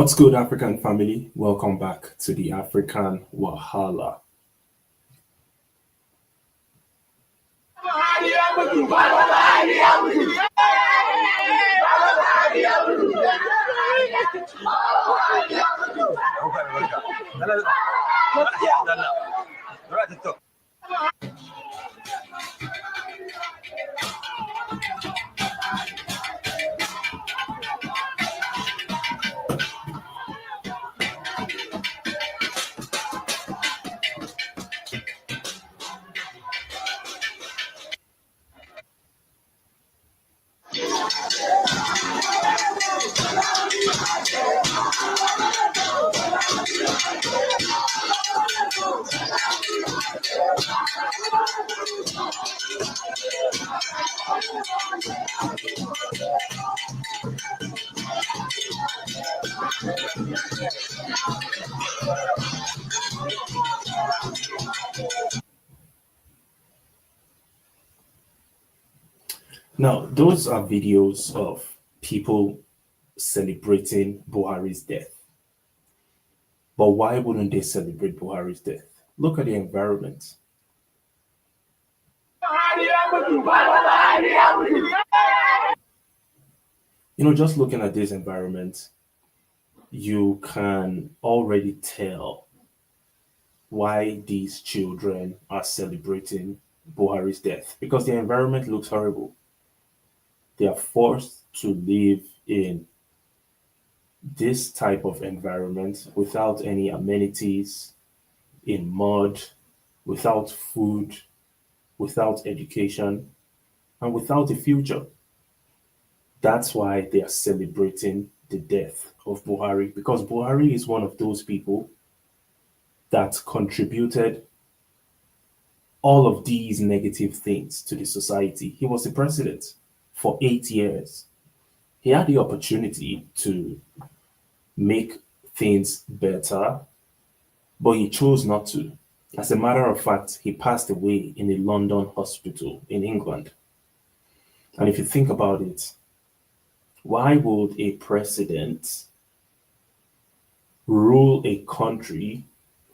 What's good, African family? Welcome back to the African Wahala. Now, those are videos of people celebrating Buhari's death. But why wouldn't they celebrate Buhari's death? Look at the environment. Just looking at this environment, you can already tell why these children are celebrating Buhari's death because the environment looks horrible. They are forced to live in this type of environment without any amenities, in mud, without food, without education, and without a future. That's why they are celebrating the death of Buhari because Buhari is one of those people that contributed all of these negative things to the society. He was the president for 8 years. He had the opportunity to make things better, but he chose not to. As a matter of fact, he passed away in a London hospital in England. And if you think about it, why would a president rule a country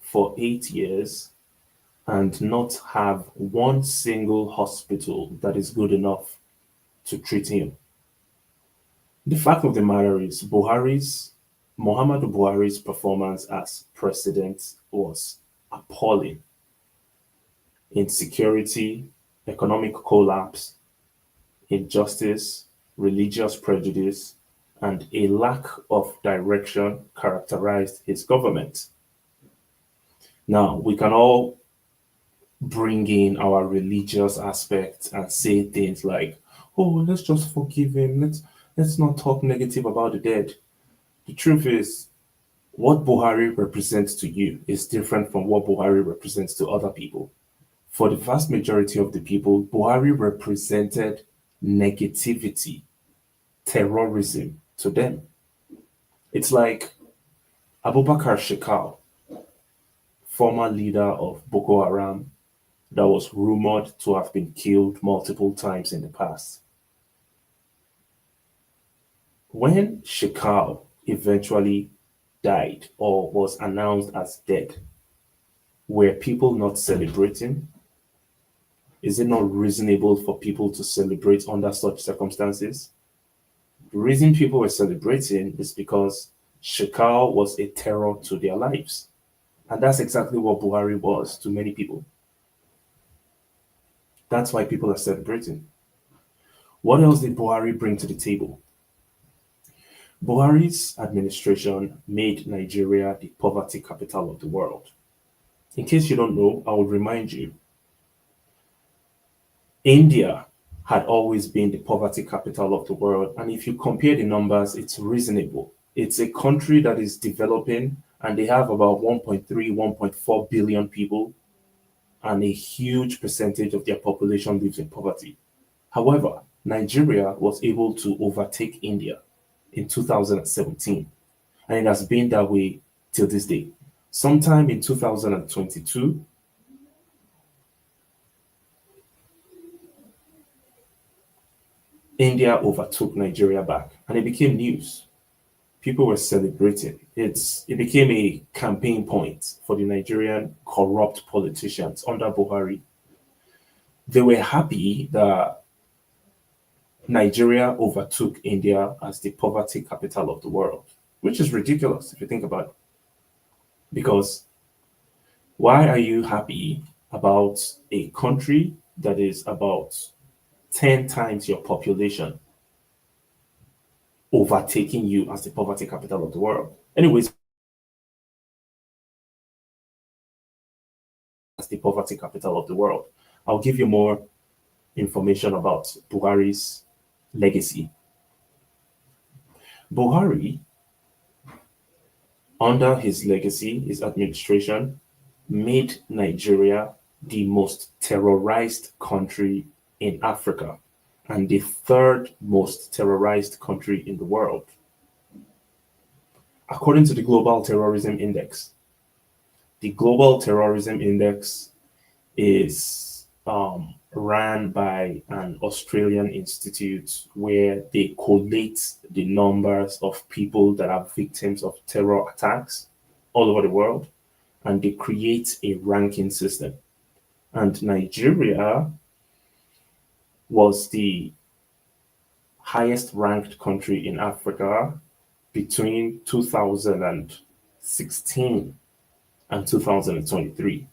for 8 years and not have one single hospital that is good enough to treat him? The fact of the matter is, Muhammadu Buhari's performance as president was appalling. Insecurity, economic collapse, injustice, religious prejudice, and a lack of direction characterized his government. Now, we can all bring in our religious aspect and say things like, oh, let's just forgive him. Let's not talk negative about the dead. The truth is, what Buhari represents to you is different from what Buhari represents to other people. For the vast majority of the people, Buhari represented negativity, terrorism to them. It's like Abubakar Shekau, former leader of Boko Haram, that was rumored to have been killed multiple times in the past. When Shekau eventually died or was announced as dead, were people not celebrating? Is it not reasonable for people to celebrate under such circumstances? The reason people were celebrating is because Shekau was a terror to their lives. And that's exactly what Buhari was to many people. That's why people are celebrating. What else did Buhari bring to the table? Buhari's administration made Nigeria the poverty capital of the world. In case you don't know, I will remind you, India had always been the poverty capital of the world. And if you compare the numbers, it's reasonable. It's a country that is developing and they have about 1.3, 1.4 billion people, and a huge percentage of their population lives in poverty. However, Nigeria was able to overtake India in 2017, and it has been that way till this day. Sometime in 2022, India overtook Nigeria back, and it became news. People were celebrating. It became a campaign point for the Nigerian corrupt politicians under Buhari. They were happy that Nigeria overtook India as the poverty capital of the world, which is ridiculous if you think about it. Because why are you happy about a country that is about 10 times your population overtaking you as the poverty capital of the world? Anyways, as the poverty capital of the world, I'll give you more information about Buhari's legacy. Buhari, under his legacy, his administration, made Nigeria the most terrorized country in Africa and the third most terrorized country in the world. According to the Global Terrorism Index, the Global Terrorism Index is ran by an Australian institute where they collate the numbers of people that are victims of terror attacks all over the world, and they create a ranking system. And Nigeria was the highest ranked country in Africa between 2016 and 2023.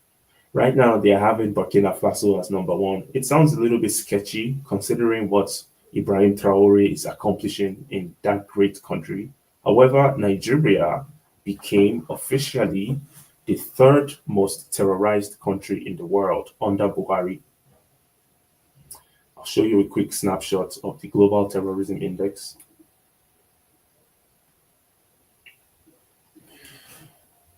Right now, they are having Burkina Faso as number one. It sounds a little bit sketchy considering what Ibrahim Traore is accomplishing in that great country. However, Nigeria became officially the third most terrorized country in the world under Buhari. I'll show you a quick snapshot of the Global Terrorism Index.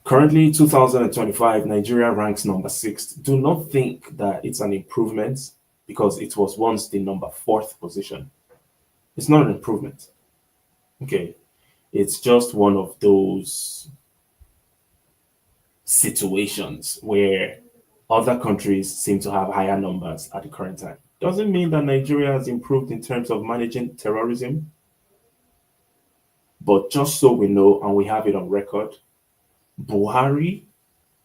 Currently, 2025, Nigeria ranks number 6. Do not think that it's an improvement because it was once the number 4th position. It's not an improvement. Okay. It's just one of those situations where other countries seem to have higher numbers at the current time. Doesn't mean that Nigeria has improved in terms of managing terrorism. But just so we know and we have it on record, Buhari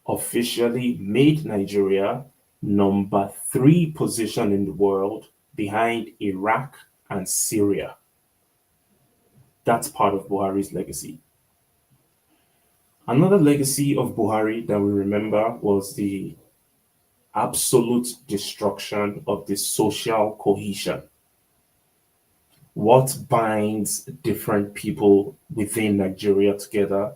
officially made Nigeria number 3 position in the world behind Iraq and Syria. That's part of Buhari's legacy. Another legacy of Buhari that we remember was the absolute destruction of the social cohesion. What binds different people within Nigeria together,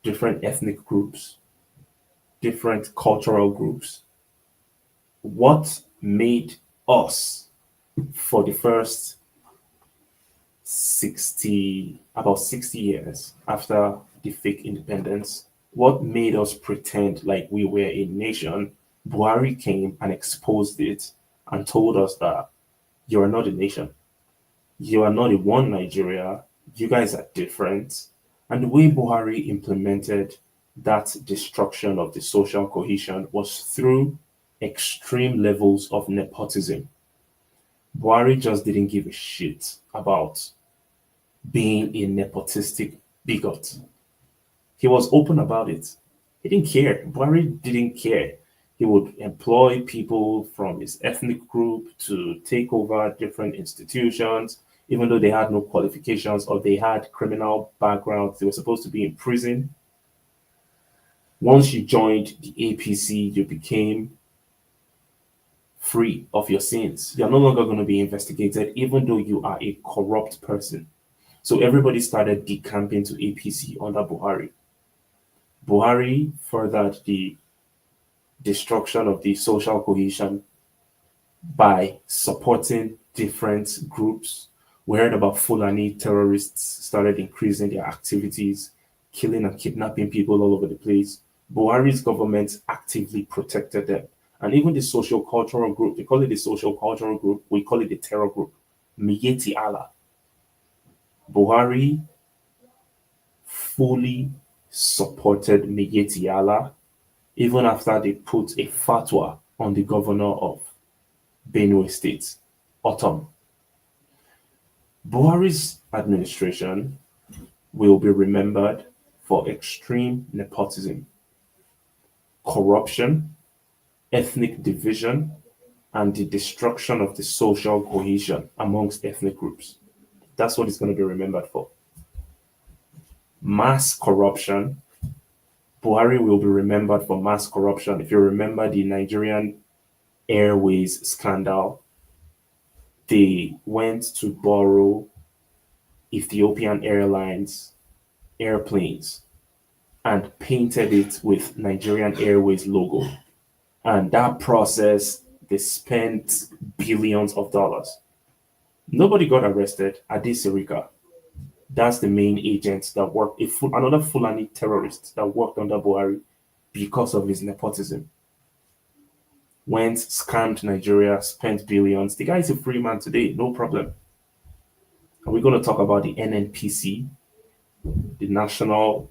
different ethnic groups, different cultural groups. What made us, for the first about 60 years after the fake independence, what made us pretend like we were a nation? Buhari came and exposed it and told us that you are not a nation. You are not a one Nigeria. You guys are different. And the way Buhari implemented that destruction of the social cohesion was through extreme levels of nepotism. Buhari just didn't give a shit about being a nepotistic bigot. He was open about it. He didn't care. Buhari didn't care. He would employ people from his ethnic group to take over different institutions, even though they had no qualifications or they had criminal backgrounds. They were supposed to be in prison. Once you joined the APC, you became free of your sins. You're no longer going to be investigated, even though you are a corrupt person. So everybody started decamping to APC under Buhari. Buhari furthered the destruction of the social cohesion by supporting different groups. We heard about Fulani terrorists started increasing their activities, killing and kidnapping people all over the place. Buhari's government actively protected them. And even the social cultural group, they call it the social cultural group, we call it the terror group, Miyetti Allah. Buhari fully supported Miyetti Allah even after they put a fatwa on the governor of Benue State, Autumn. Buhari's administration will be remembered for extreme nepotism, corruption, ethnic division, and the destruction of the social cohesion amongst ethnic groups. That's what it's going to be remembered for. Mass corruption. Buhari will be remembered for mass corruption. If you remember the Nigerian Airways scandal, they went to borrow Ethiopian Airlines airplanes and painted it with Nigerian Airways logo. And that process, they spent billions of dollars. Nobody got arrested. Adesirika, that's the main agent that worked, another Fulani terrorist that worked under Buhari because of his nepotism. Went, scammed Nigeria, spent billions. The guy is a free man today, no problem. And we're going to talk about the NNPC, the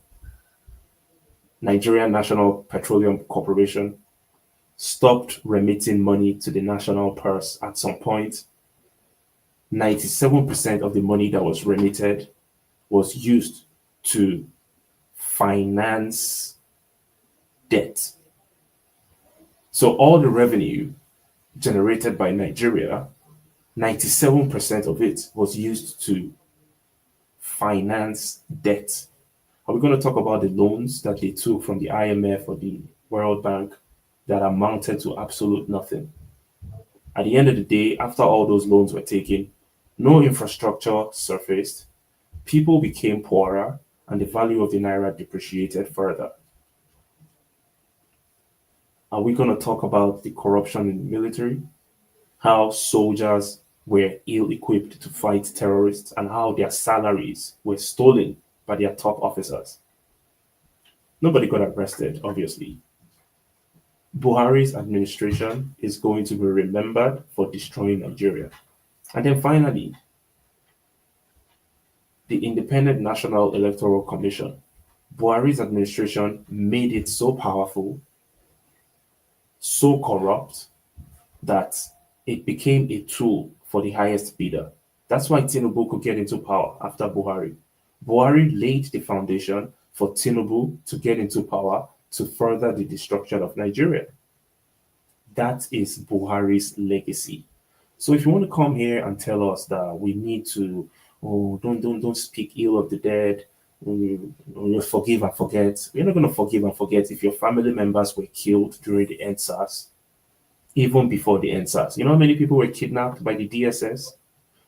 Nigerian National Petroleum Corporation, stopped remitting money to the national purse at some point. 97% of the money that was remitted was used to finance debt. So all the revenue generated by Nigeria, 97% of it was used to finance debt. Are we going to talk about the loans that they took from the IMF or the World Bank that amounted to absolute nothing? At the end of the day, after all those loans were taken, no infrastructure surfaced, people became poorer, and the value of the naira depreciated further. Are we going to talk about the corruption in the military? How soldiers were ill equipped to fight terrorists and how their salaries were stolen by their top officers? Nobody got arrested, obviously. Buhari's administration is going to be remembered for destroying Nigeria. And then finally, the Independent National Electoral Commission. Buhari's administration made it so powerful, so corrupt, that it became a tool for the highest bidder. That's why Tinubu could get into power after Buhari. Buhari laid the foundation for Tinubu to get into power to further the destruction of Nigeria. That is Buhari's legacy. So if you want to come here and tell us that we need to, oh, don't speak ill of the dead, forgive and forget. We're not going to forgive and forget if your family members were killed during the NSAS, even before the NSAS. You know how many people were kidnapped by the DSS?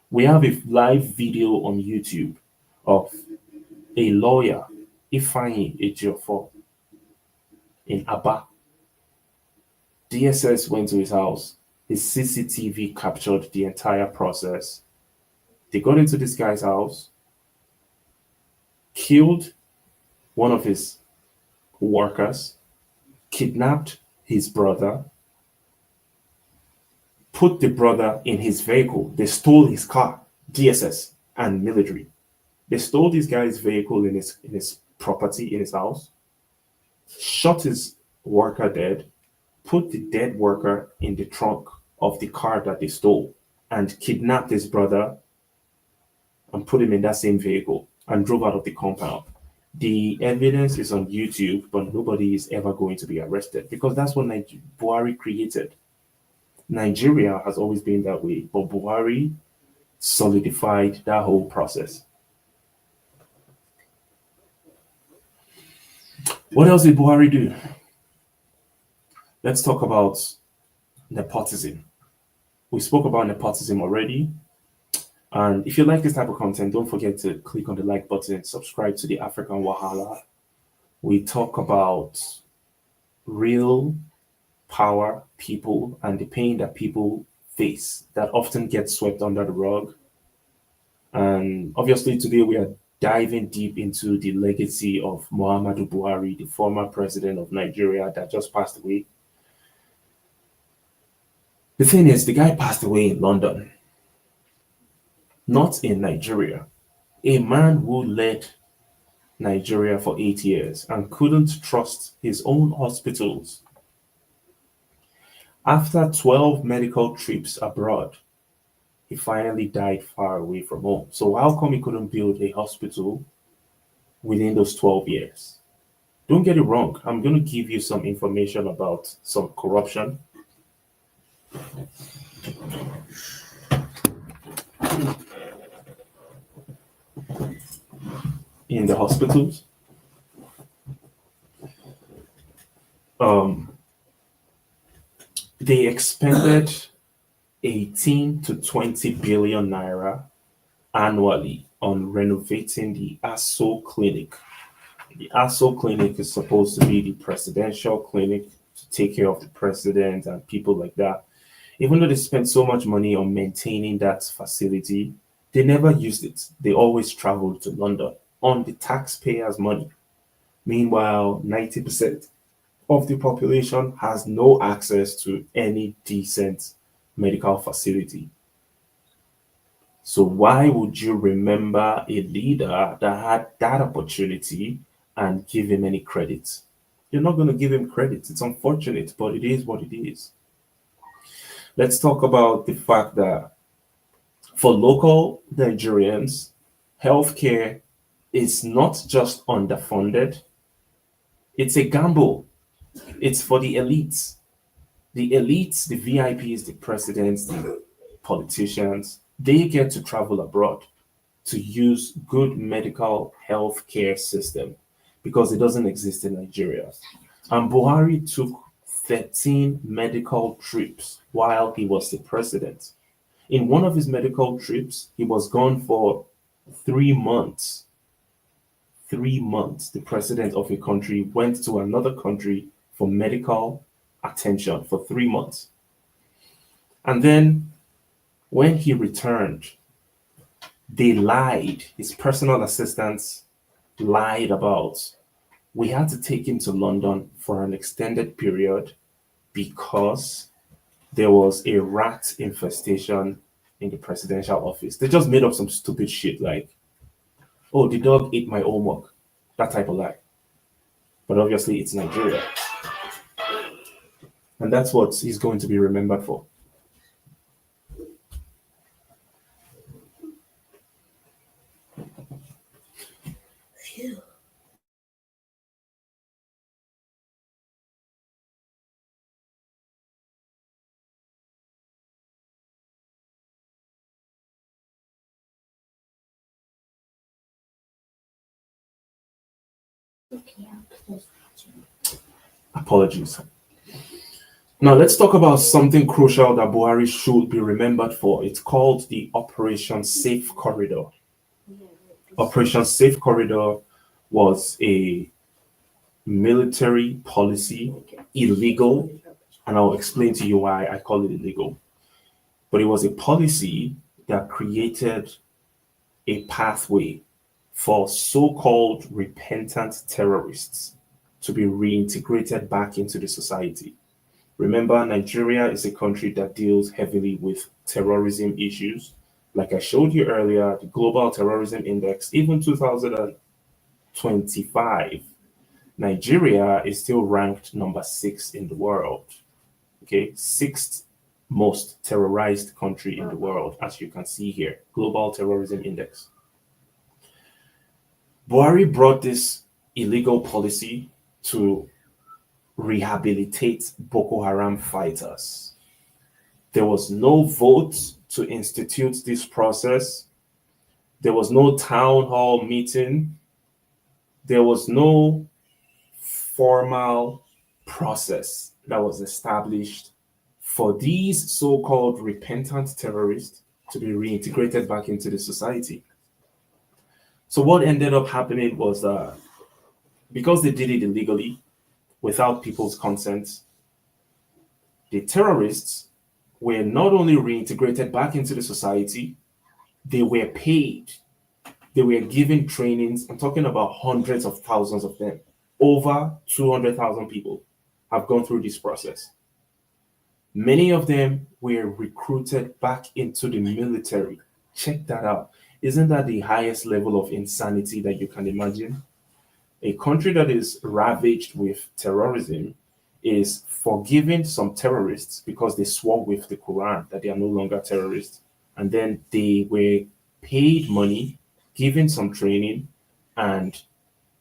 We have a live video on YouTube of a lawyer, Ifeanyi Ejiofor, in Aba. DSS went to his house. His CCTV captured the entire process. They got into this guy's house, killed one of his workers, kidnapped his brother, put the brother in his vehicle. They stole his car, DSS and military. They stole this guy's vehicle in his property, in his house, shot his worker dead, put the dead worker in the trunk of the car that they stole, and kidnapped his brother and put him in that same vehicle and drove out of the compound. The evidence is on YouTube, but nobody is ever going to be arrested because that's what Buhari created. Nigeria has always been that way, but Buhari solidified that whole process. What else did Buhari do? Let's talk about nepotism. We spoke about nepotism already. And if you like this type of content, don't forget to click on the like button, subscribe to the African Wahala. We talk about real power, people, and the pain that people face that often gets swept under the rug. And obviously today we are diving deep into the legacy of Muhammadu Buhari, the former president of Nigeria that just passed away. The thing is, the guy passed away in London, not in Nigeria. A man who led Nigeria for 8 years and couldn't trust his own hospitals. After 12 medical trips abroad, He finally died far away from home. So how come he couldn't build a hospital within those 12 years? Don't get it wrong. I'm going to give you some information about some corruption in the hospitals. Um, they expended 18 to 20 billion naira annually on renovating the ASO clinic. The ASO clinic is supposed to be the presidential clinic to take care of the president and people like that. Even though they spent so much money on maintaining that facility, they never used it. They always traveled to London on the taxpayers' money. Meanwhile, 90% of the population has no access to any decent medical facility. So why would you remember a leader that had that opportunity and give him any credit? You're not going to give him credit. It's unfortunate, but it is what it is. Let's talk about the fact that for local Nigerians, healthcare is not just underfunded, it's a gamble. It's for the elites. The elites, the VIPs, the presidents, the politicians, they get to travel abroad to use good medical health care system because it doesn't exist in Nigeria. And Buhari took 13 medical trips while he was the president. In one of his medical trips, he was gone for 3 months. 3 months. The president of a country went to another country for medical attention for 3 months. And then when he returned, they lied. His personal assistants lied about we had to take him to London for an extended period because there was a rat infestation in the presidential office. They just made up some stupid shit like, oh, the dog ate my homework. That type of lie. But obviously, it's Nigeria. And that's what he's going to be remembered for. Apologies. Now, let's talk about something crucial that Buhari should be remembered for. It's called the Operation Safe Corridor. Operation Safe Corridor was a military policy, illegal, and I'll explain to you why I call it illegal. But it was a policy that created a pathway for so called repentant terrorists to be reintegrated back into the society. Remember, Nigeria is a country that deals heavily with terrorism issues. Like I showed you earlier, the Global Terrorism Index, even 2025, Nigeria is still ranked number 6 in the world. Okay, sixth most terrorized country in the world, as you can see here, Global Terrorism Index. Buhari brought this illegal policy to rehabilitate Boko Haram fighters. There was no vote to institute this process. There was no town hall meeting. There was no formal process that was established for these so-called repentant terrorists to be reintegrated back into the society. So what ended up happening was because they did it illegally, without people's consent, the terrorists were not only reintegrated back into the society, they were paid. They were given trainings. I'm talking about hundreds of thousands of them. Over 200,000 people have gone through this process. Many of them were recruited back into the military. Check that out. Isn't that the highest level of insanity that you can imagine? A country that is ravaged with terrorism is forgiving some terrorists because they swore with the Quran that they are no longer terrorists. and then they were paid money, given some training, and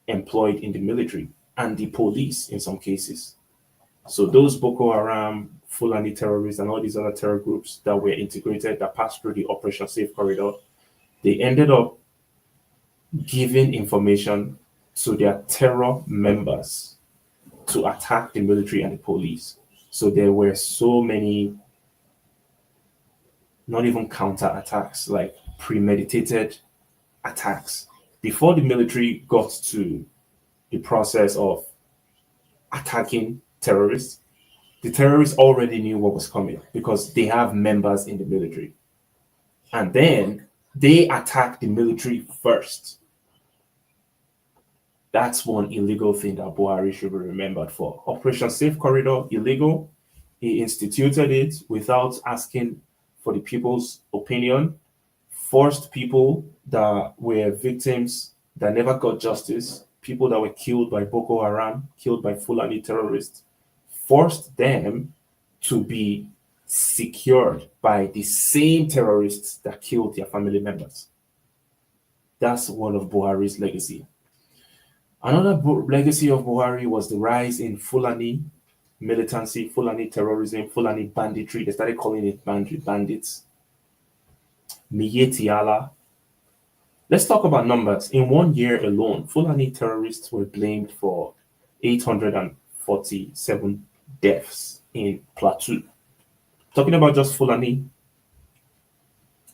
employed in the military and the police in some cases. So those Boko Haram, Fulani terrorists, and all these other terror groups that were integrated that passed through the Operation Safe Corridor, they ended up giving information to their terror members to attack the military and the police. So there were so many, not even counter attacks, like premeditated attacks. Before the military got to the process of attacking terrorists, the terrorists already knew what was coming because they have members in the military. And then they attacked the military first. That's one illegal thing that Buhari should be remembered for. Operation Safe Corridor, illegal. He instituted it without asking for the people's opinion, forced people that were victims that never got justice, people that were killed by Boko Haram, killed by Fulani terrorists, forced them to be secured by the same terrorists that killed their family members. That's one of Buhari's legacy. Another legacy of Buhari was the rise in Fulani militancy, Fulani terrorism, Fulani banditry. They started calling it bandits. Miyetiala. Let's talk about numbers. In 1 year alone, Fulani terrorists were blamed for 847 deaths in Plateau. Talking about just Fulani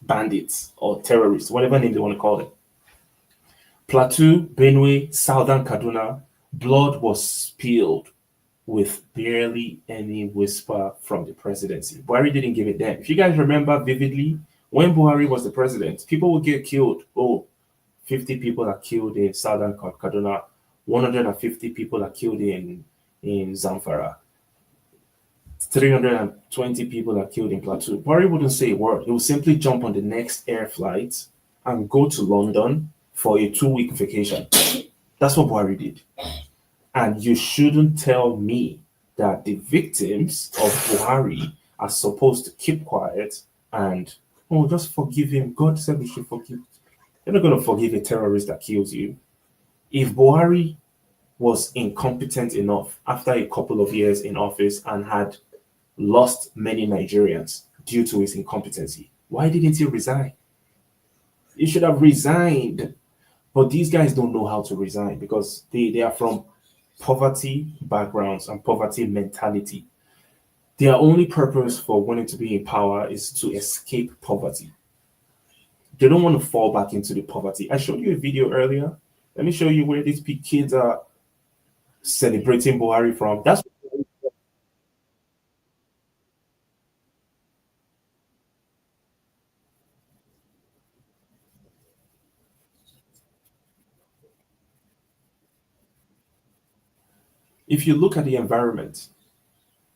bandits or terrorists, whatever name they want to call it. Plateau, Benue, Southern Kaduna, blood was spilled with barely any whisper from the presidency. Buhari didn't give it then. If you guys remember vividly, when Buhari was the president, people would get killed. Oh, 50 people are killed in Southern Kaduna, 150 people are killed in Zamfara, 320 people are killed in Plateau. Buhari wouldn't say a word. He would simply jump on the next air flight and go to London for a 2-week vacation. That's what Buhari did. And you shouldn't tell me that the victims of Buhari are supposed to keep quiet and, oh, just forgive him. God said we should forgive. You're not going to forgive a terrorist that kills you. If Buhari was incompetent enough after a couple of years in office and had lost many Nigerians due to his incompetency, why didn't he resign? He should have resigned. But these guys don't know how to resign because they are from poverty backgrounds and poverty mentality. Their only purpose for wanting to be in power is to escape poverty. They don't want to fall back into the poverty. I showed you a video earlier. Let me show you where these kids are celebrating Buhari from. That's if you look at the environment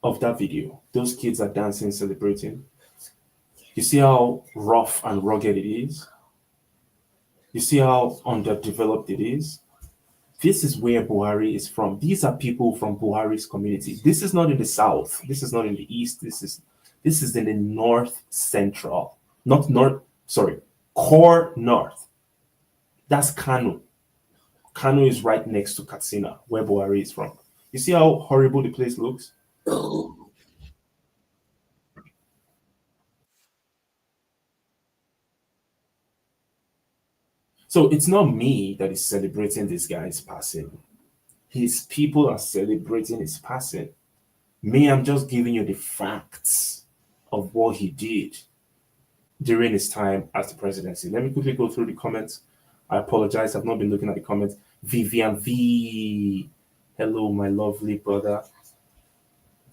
of that video, those kids are dancing, celebrating. You see how rough and rugged it is? You see how underdeveloped it is? This is where Buhari is from. These are people from Buhari's community. This is not in the south. This is not in the east. This is in the north central. Not north, sorry, core north. That's Kano. Kano is right next to Katsina, where Buhari is from. You see how horrible the place looks? So it's not me that is celebrating this guy's passing. His people are celebrating his passing. Me, I'm just giving you the facts of what he did during his time as the presidency. Let me quickly go through the comments. I apologize, I've not been looking at the comments. Vivian V. Hello, my lovely brother.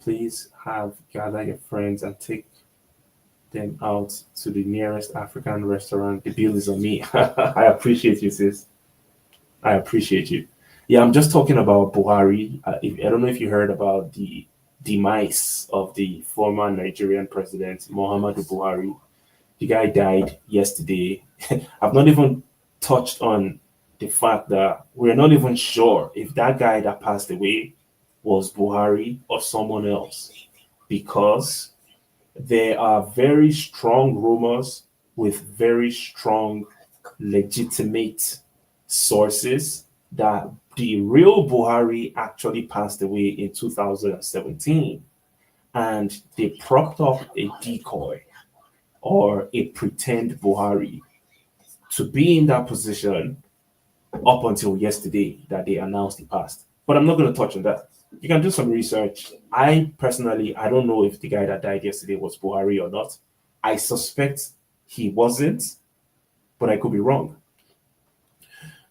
Please gather your friends and take them out to the nearest African restaurant. The bill is on me. I appreciate you, sis. I appreciate you. Yeah, I'm just talking about Buhari. I don't know if you heard about the demise of the former Nigerian president, Muhammadu Buhari. The guy died yesterday. I've not even touched on the fact that we're not even sure if that guy that passed away was Buhari or someone else because there are very strong rumors with very strong, legitimate sources that the real Buhari actually passed away in 2017. And they propped up a decoy or a pretend Buhari to be in that position up until yesterday that they announced he passed. But I'm not going to touch on that. You can do some research. I personally, I don't know if the guy that died yesterday was Buhari or not. I suspect he wasn't, but I could be wrong.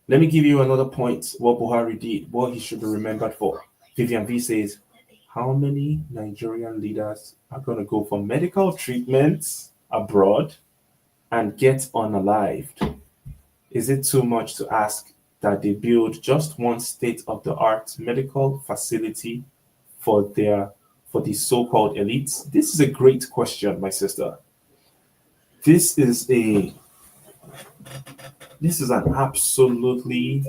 Let me give you another point what Buhari did, what he should be remembered for. Vivian V says, how many Nigerian leaders are going to go for medical treatments abroad and get unalived? Is it too much to ask that they build just one state-of-the-art medical facility for the so-called elites? This is a great question, my sister. This is a this is an absolutely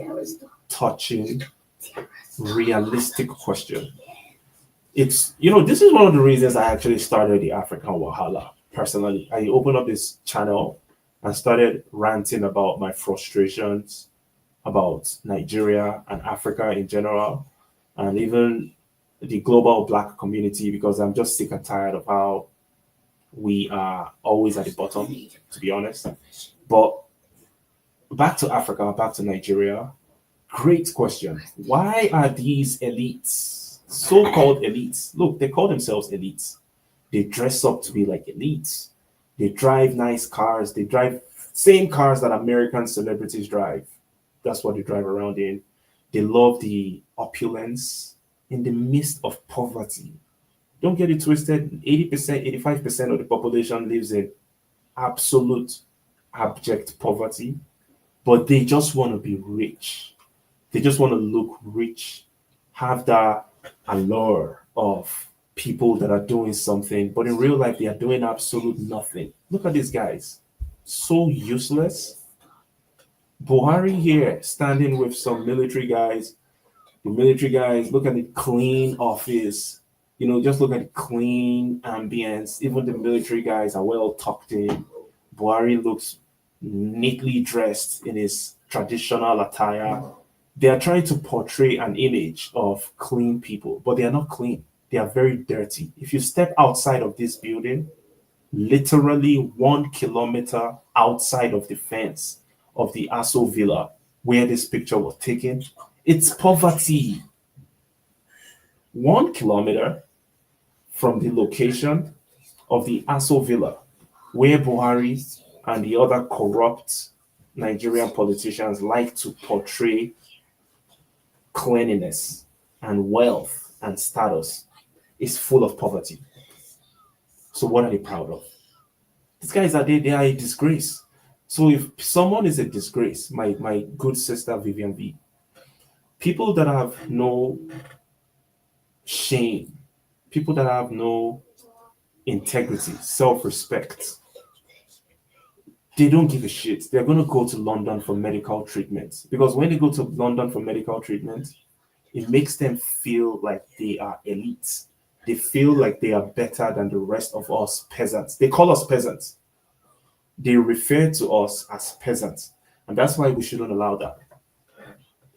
touching, realistic question. This is one of the reasons I actually started the African Wahala. Personally, I opened up this channel and started ranting about my frustrations about Nigeria and Africa in general, and even the global black community, because I'm just sick and tired of how we are always at the bottom, to be honest. But back to Africa, back to Nigeria. Great question. Why are these elites, so-called elites, look, they call themselves elites. They dress up to be like elites. They drive nice cars. They drive same cars that American celebrities drive. That's what they drive around in. They love the opulence in the midst of poverty. Don't get it twisted. 80%, 85% of the population lives in absolute abject poverty, but they just want to be rich. They just want to look rich, have that allure of people that are doing something, but in real life, they are doing absolute nothing. Look at these guys. So useless. Buhari here standing with some military guys. The military guys, look at the clean office. Just look at the clean ambience. Even the military guys are well tucked in. Buhari looks neatly dressed in his traditional attire. They are trying to portray an image of clean people, but they are not clean. They are very dirty. If you step outside of this building, literally 1 kilometer outside of the fence of the Aso Villa where this picture was taken, it's poverty. 1 kilometer from the location of the Aso Villa where Buhari and the other corrupt Nigerian politicians like to portray cleanliness and wealth and status, is full of poverty. So what are they proud of? These guys they are a disgrace. So if someone is a disgrace, my good sister Vivian V, people that have no shame, people that have no integrity, self-respect, they don't give a shit. They're going to go to London for medical treatment. Because when they go to London for medical treatment, it makes them feel like they are elites. They feel like they are better than the rest of us peasants. They call us peasants. They refer to us as peasants. And that's why we shouldn't allow that.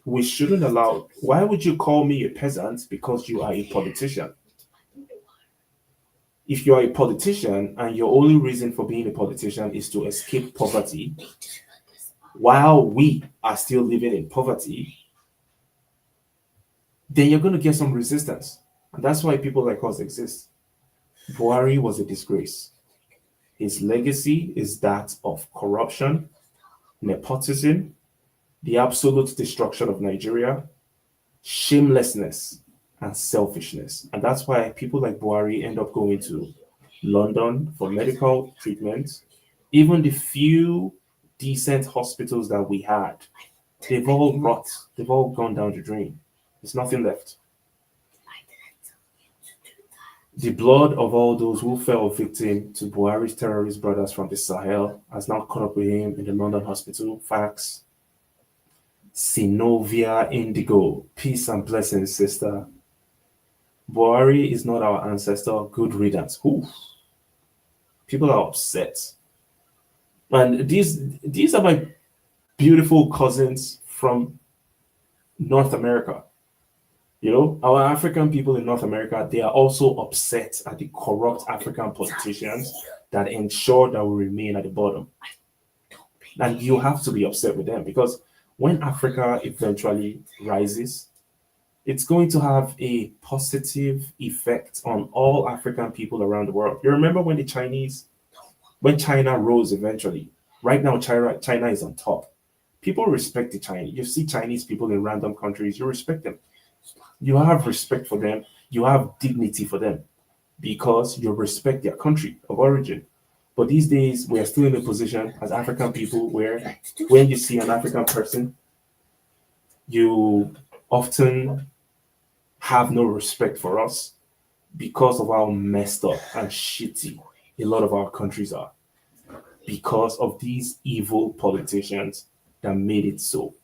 We shouldn't allow. Why would you call me a peasant? Because you are a politician. If you are a politician and your only reason for being a politician is to escape poverty, while we are still living in poverty, then you're going to get some resistance. And that's why people like us exist. Buhari was a disgrace. His legacy is that of corruption, nepotism, the absolute destruction of Nigeria, shamelessness, and selfishness. And that's why people like Buhari end up going to London for medical treatment. Even the few decent hospitals that we had, they've all rot. They've all gone down the drain. There's nothing left. The blood of all those who fell victim to Buhari's terrorist brothers from the Sahel has now caught up with him in the London hospital. Facts. Synovia Indigo. Peace and blessings, sister. Buhari is not our ancestor. Good riddance. Oof. People are upset. And these are my beautiful cousins from North America. You know, our African people in North America, they are also upset at the corrupt African politicians that ensure that we remain at the bottom. And you have to be upset with them because when Africa eventually rises, it's going to have a positive effect on all African people around the world. You remember when China rose eventually, right now China is on top. People respect the Chinese. You see Chinese people in random countries, you respect them. You have respect for them. You have dignity for them because you respect their country of origin. But these days, we are still in a position as African people where when you see an African person, you often have no respect for us because of how messed up and shitty a lot of our countries are because of these evil politicians that made it so.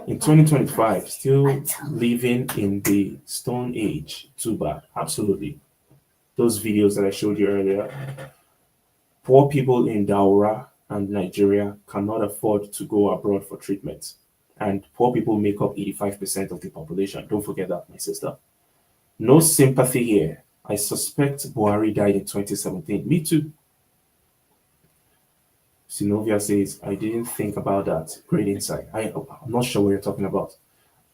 In 2025, still living in the Stone Age, too bad, absolutely. Those videos that I showed you earlier, poor people in Daura and Nigeria cannot afford to go abroad for treatment. And poor people make up 85% of the population. Don't forget that, my sister. No sympathy here. I suspect Buhari died in 2017. Me too. Sinovia says, I didn't think about that. Great insight. I'm not sure what you're talking about.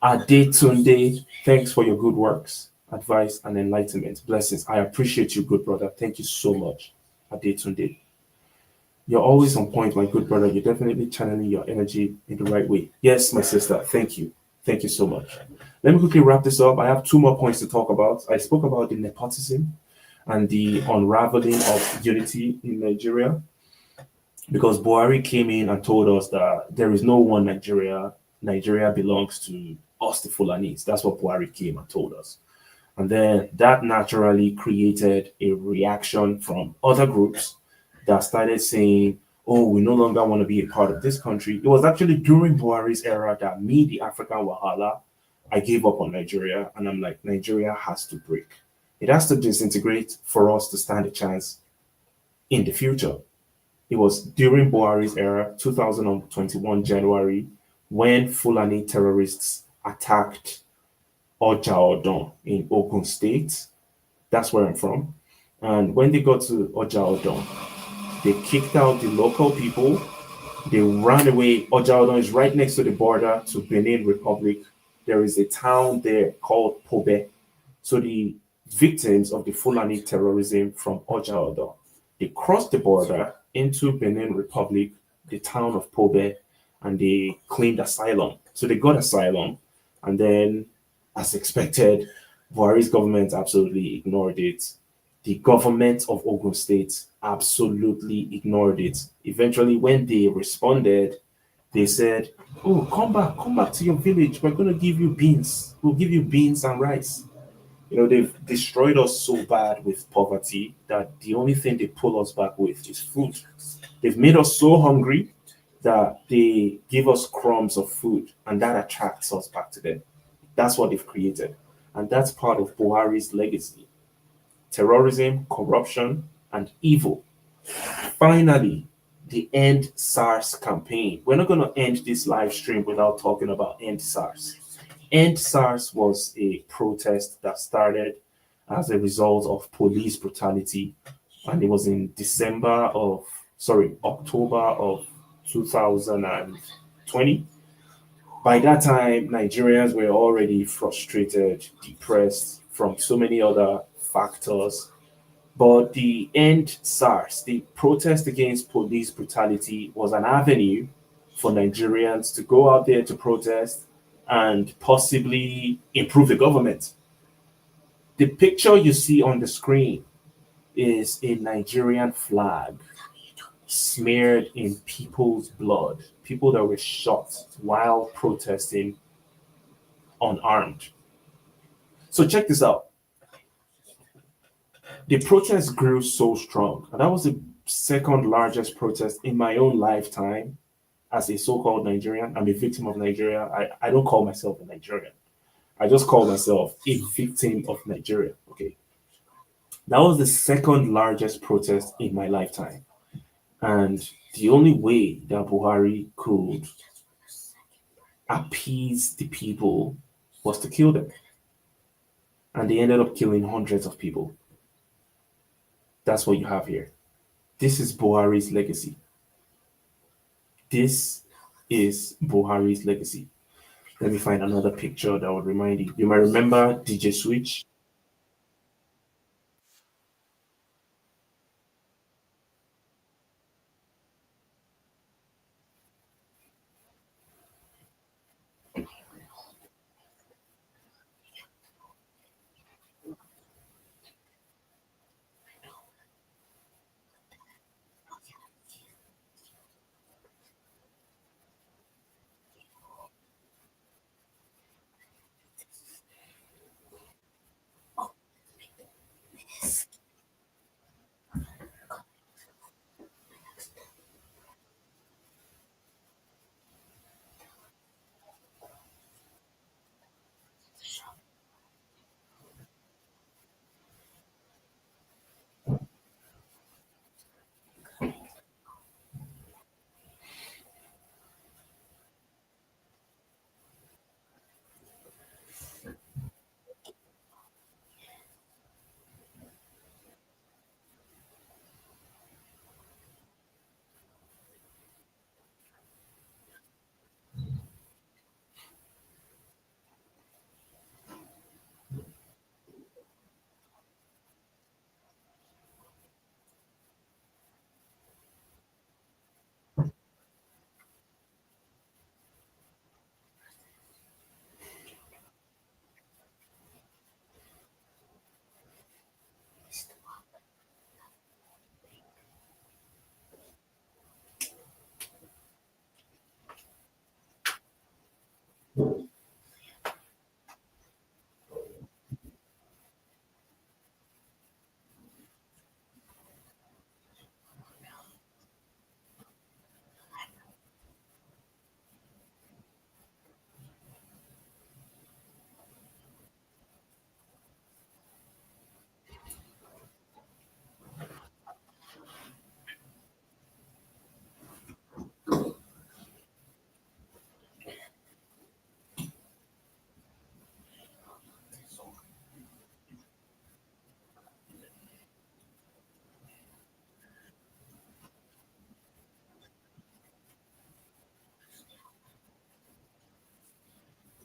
Adetunde, thanks for your good works, advice, and enlightenment. Blessings. I appreciate you, good brother. Thank you so much, Adetunde. You're always on point, my good brother. You're definitely channeling your energy in the right way. Yes, my sister. Thank you. Thank you so much. Let me quickly wrap this up. I have two more points to talk about. I spoke about the nepotism and the unraveling of unity in Nigeria because Buhari came in and told us that there is no one Nigeria. Nigeria belongs to us, the Fulanis. That's what Buhari came and told us. And then that naturally created a reaction from other groups that started saying, oh, we no longer want to be a part of this country. It was actually during Buhari's era that me, the African Wahala, I gave up on Nigeria. And I'm like, Nigeria has to break. It has to disintegrate for us to stand a chance in the future. It was during Buhari's era, 2021 January, when Fulani terrorists attacked Oja Odon in Ogun State. That's where I'm from. And when they got to Oja Odon, they kicked out the local people. They ran away. Oja Odon is right next to the border to Benin Republic. There is a town there called Pobe. So the victims of the Fulani terrorism from Oja Odon, they crossed the border into Benin Republic, the town of Pobe, and they claimed asylum. So they got asylum, and then, as expected, Buhari's government absolutely ignored it. The government of Ogun State absolutely ignored it. Eventually, when they responded, they said, oh, come back to your village. We're going to give you beans. We'll give you beans and rice. You know, they've destroyed us so bad with poverty that the only thing they pull us back with is food. They've made us so hungry that they give us crumbs of food and that attracts us back to them. That's what they've created. And that's part of Buhari's legacy: terrorism, corruption, and evil. Finally, the End SARS campaign. We're not going to end this live stream without talking about End SARS. End SARS was a protest that started as a result of police brutality, and it was in October of 2020. By that time, Nigerians were already frustrated, depressed from so many other factors. But the End SARS, the protest against police brutality, was an avenue for Nigerians to go out there to protest and possibly improve the government. The picture you see on the screen is a Nigerian flag smeared in people's blood, people that were shot while protesting unarmed. So check this out. The protest grew so strong, and that was the second largest protest in my own lifetime as a so-called Nigerian. I'm a victim of Nigeria. I don't call myself a Nigerian. I just call myself a victim of Nigeria. Okay. That was the second largest protest in my lifetime. And the only way that Buhari could appease the people was to kill them. And they ended up killing hundreds of people. That's what you have here. This is Buhari's legacy. This is Buhari's legacy. Let me find another picture that would remind you. You might remember DJ Switch.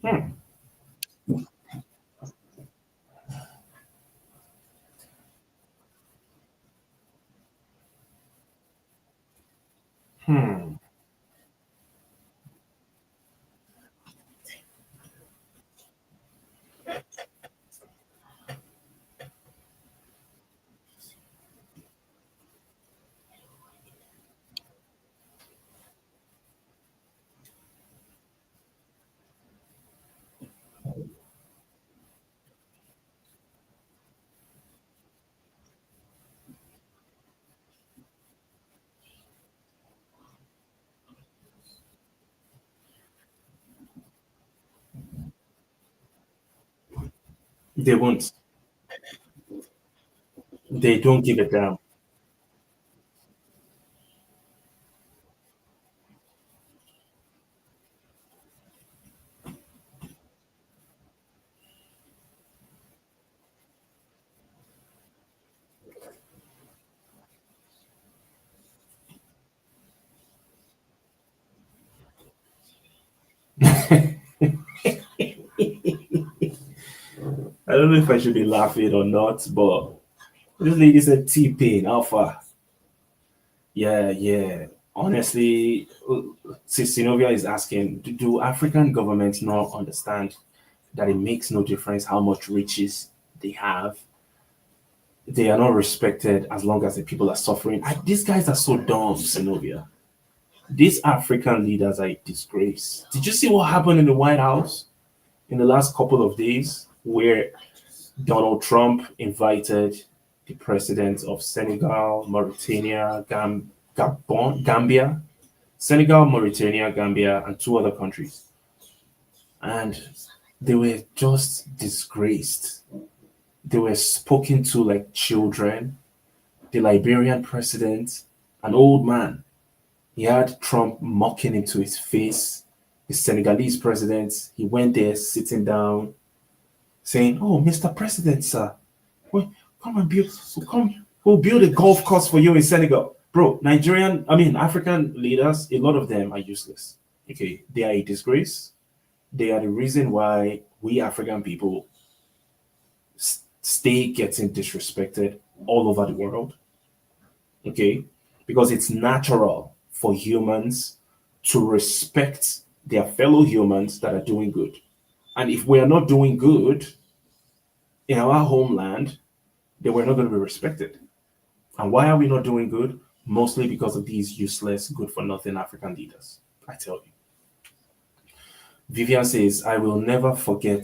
Hmm. Hmm. They won't. They don't give a damn. I don't know if I should be laughing or not, but this lady said T-Pain, Alpha. Yeah, yeah. Honestly, Sinovia is asking, do African governments not understand that it makes no difference how much riches they have? They are not respected as long as the people are suffering. These guys are so dumb, Sinovia. These African leaders are a disgrace. Did you see what happened in the White House in the last couple of days, where Donald Trump invited the presidents of Senegal, Mauritania, Gambia, Senegal, Mauritania, Gambia, and two other countries. And they were just disgraced. They were spoken to like children. The Liberian president, an old man, he had Trump mocking him to his face. The Senegalese president, he went there sitting down, saying, "Oh, Mr. President, sir, wait, come and build, come, we'll build a golf course for you in Senegal." Bro, African leaders, a lot of them are useless. Okay, they are a disgrace. They are the reason why we African people stay getting disrespected all over the world. Okay, because it's natural for humans to respect their fellow humans that are doing good. And if we are not doing good in our homeland, then we're not going to be respected. And why are we not doing good? Mostly because of these useless, good for nothing African leaders. I tell you. Vivian says, I will never forget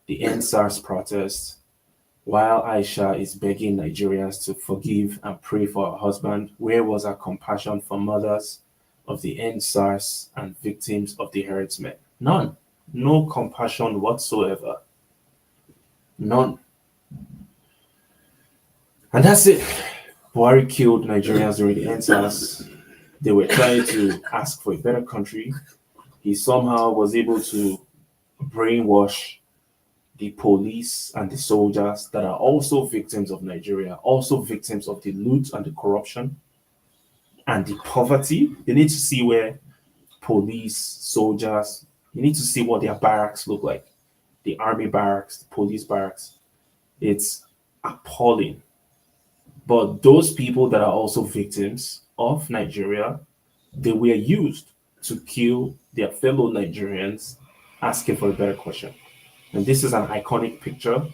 the NSARS protest while Aisha is begging Nigerians to forgive and pray for her husband. Where was her compassion for mothers of the NSARS and victims of the herdsmen? None. No compassion whatsoever. None. And that's it. Buhari killed Nigerians during the NSARS. They were trying to ask for a better country. He somehow was able to brainwash the police and the soldiers that are also victims of Nigeria, also victims of the loot and the corruption and the poverty. You need to see where police, soldiers, you need to see what their barracks look like. The army barracks, the police barracks. It's appalling. But those people that are also victims of Nigeria, they were used to kill their fellow Nigerians asking for a better question. And this is an iconic picture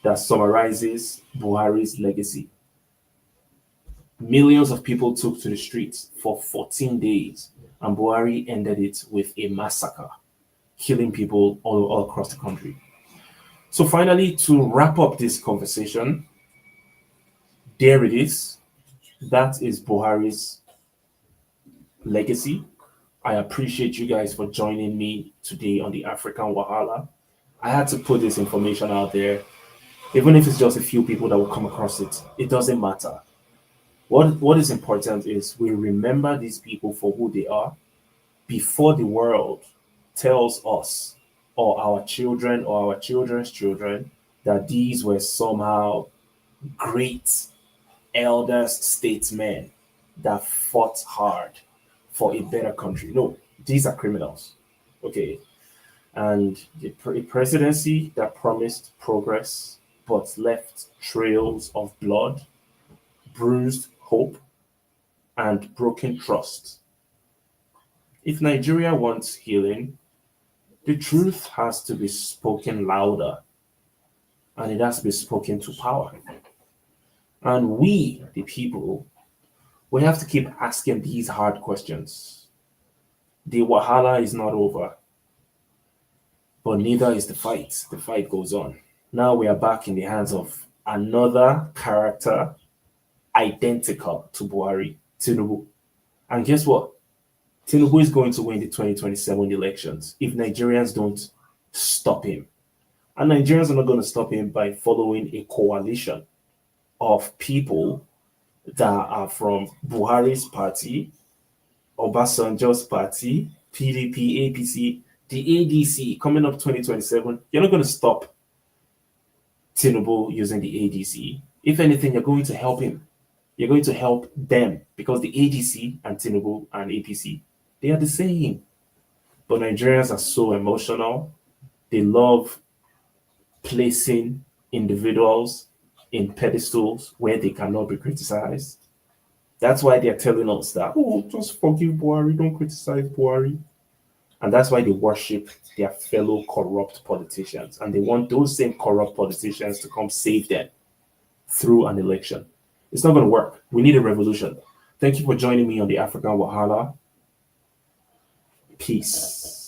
that summarizes Buhari's legacy. Millions of people took to the streets for 14 days, and Buhari ended it with a massacre, killing people all across the country. So finally, to wrap up this conversation, there it is. That is Buhari's legacy. I appreciate you guys for joining me today on the African Wahala. I had to put this information out there, even if it's just a few people that will come across it. It doesn't matter. What is important is we remember these people for who they are before the world tells us or our children or our children's children that these were somehow great elders, statesmen that fought hard for a better country. No, these are criminals. Okay. And a presidency that promised progress but left trails of blood, bruised hope, and broken trust. If Nigeria wants healing, the truth has to be spoken louder, and it has to be spoken to power. And we, the people, we have to keep asking these hard questions. The wahala is not over, but neither is the fight. The fight goes on. Now we are back in the hands of another character identical to Buhari, Tinubu. And guess what? Tinubu is going to win the 2027 elections if Nigerians don't stop him. And Nigerians are not going to stop him by following a coalition of people that are from Buhari's party, Obasanjo's party, PDP, APC, the ADC coming up 2027. You're not going to stop Tinubu using the ADC. If anything, you're going to help him. You're going to help them because the ADC and Tinubu and APC, they are the same. But Nigerians are so emotional. They love placing individuals in pedestals where they cannot be criticized. That's why they're telling us that, oh, just forgive Buhari, don't criticize Buhari. And that's why they worship their fellow corrupt politicians. And they want those same corrupt politicians to come save them through an election. It's not going to work. We need a revolution. Thank you for joining me on the African Wahala. Peace.